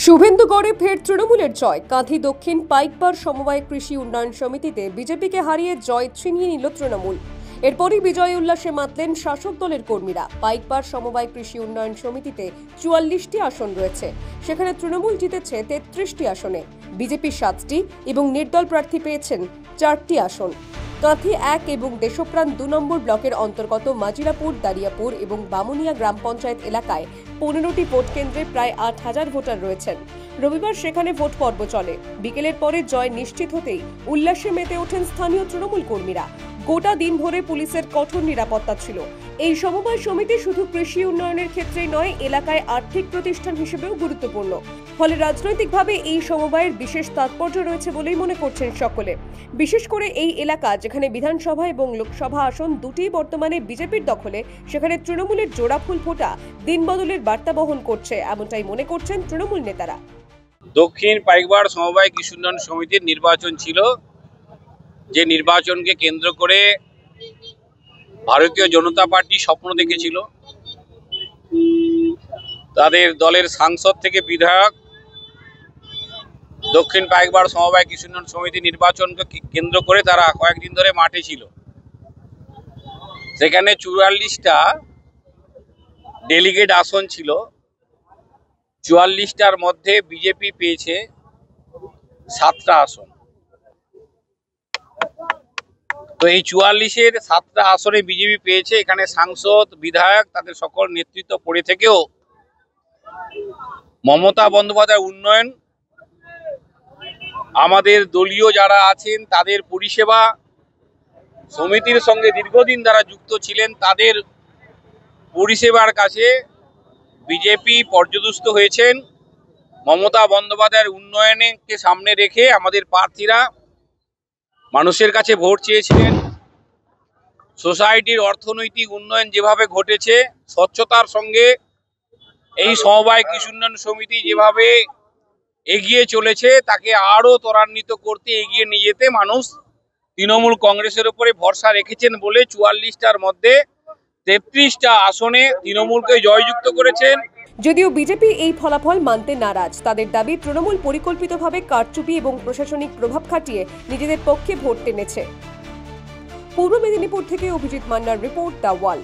শুভেন্দুগড়ে ফের তৃণমূলের জয়। কাঁথি দক্ষিণ পাইকপাড় সমবায় কৃষি উন্নয়ন সমিতিতে বিজেপিকে হারিয়ে জয় ছিনিয়ে নিল তৃণমূল। এরপরই বিজয় উল্লাসে মাতলেন শাসক দলের কর্মীরা। পাইকপাড় সমবায় কৃষি উন্নয়ন সমিতিতে ৪৪টি আসন রয়েছে, সেখানে তৃণমূল জিতেছে ৩৩টি আসনে, বিজেপি ৭টি এবং নির্দল প্রার্থী পেয়েছেন ৪টি আসন। কাঁথি ১ এবং দেশপ্রাণ ২ নম্বর ব্লকের অন্তর্গত মাজিরাপুর, দারিয়াপুর এবং বামুনিয়া গ্রাম পঞ্চায়েত এলাকায় ১৫টি ভোট কেন্দ্রে প্রায় ৮,০০০ ভোটার রয়েছেন। রবিবার সেখানে ভোট পর্ব চলে। বিকেলের পরে জয় নিশ্চিত হতেই উল্লাসে মেতে ওঠেন স্থানীয় তৃণমূল কর্মীরা। গোটা দিন ধরে পুলিশের কঠোর নিরাপত্তা ছিল। এই সমবায় সমিতি শুধু কৃষি উন্নয়নের ক্ষেত্রেই নয়, এলাকায় আর্থিক প্রতিষ্ঠান হিসেবেও গুরুত্বপূর্ণ। ফলে রাজনৈতিকভাবে এই সমবায়ের বিশেষ তাৎপর্য রয়েছে বলেই মনে করছেন সকলে। বিশেষ করে এই এলাকা যেখানে বিধানসভা এবং লোকসভা আসন দুটিই বর্তমানে বিজেপির দখলে, সেখানে তৃণমূলের জোড়া ফুল ফোটা দিন বদলের বার্তা বহন করছে, এমনটাই মনে করছেন তৃণমূল নেতারা। দক্ষিণ পাইকপাড় সমবায় কৃষি উন্নয়ন সমিতির নির্বাচন ছিল, যে নির্বাচনকে কেন্দ্র করে ভারতীয় জনতা পার্টি স্বপ্ন দেখেছিল। তাদের দলের সাংসদ থেকে বিধায়ক দক্ষিণ পাইকপাড় সমবায় কৃষি উন্নয়ন সমিতি নির্বাচনকে কেন্দ্র করে তারা কয়েকদিন ধরে মাঠে ছিল। সেখানে ৪৪টা ডেলিগেট আসন ছিল। ৪৪টার মধ্যে বিজেপি পেয়েছে ৭টা আসন। তো এই ৪৪-এর ৭টা আসনে বিজেপি পেয়েছে। এখানে সাংসদ, বিধায়ক, তাদের সকল নেতৃত্ব পড়ে থেকেও মমতা বন্দ্যোপাধ্যায়ের উন্নয়ন, আমাদের দলীয় যারা আছেন তাদের পরিষেবা, সমিতির সঙ্গে দীর্ঘদিন যারা যুক্ত ছিলেন তাদের পরিষেবার কাছে বিজেপি পর্যদস্ত হয়েছেন। মমতা বন্দ্যোপাধ্যায়ের উন্নয়নকে সামনে রেখে আমাদের প্রার্থীরা মানুষের কাছে ভোট চেয়েছিলেন। সোসাইটির অর্থনৈতিক উন্নয়ন যেভাবে ঘটেছে, স্বচ্ছতার সঙ্গে এই সমবায় কৃষি উন্নয়ন সমিতি যেভাবে এগিয়ে চলেছে, তাকে আরও ত্বরান্বিত করতে, এগিয়ে নিয়ে যেতে মানুষ তৃণমূল কংগ্রেসের উপরে ভরসা রেখেছেন বলে ৪৪টার মধ্যে ৩৩টা আসনে তৃণমূলকে জয়যুক্ত করেছেন। যদিও বিজেপি এই ফলাফল মানতে নারাজ। তাদের দাবি, তৃণমূল পরিকল্পিতভাবে কারচুপি এবং প্রশাসনিক প্রভাব খাটিয়ে নিজেদের পক্ষে ভোট টেনেছে। পূর্ব মেদিনীপুর থেকে অভিজিৎ মান্নার রিপোর্ট, দ্য ওয়াল।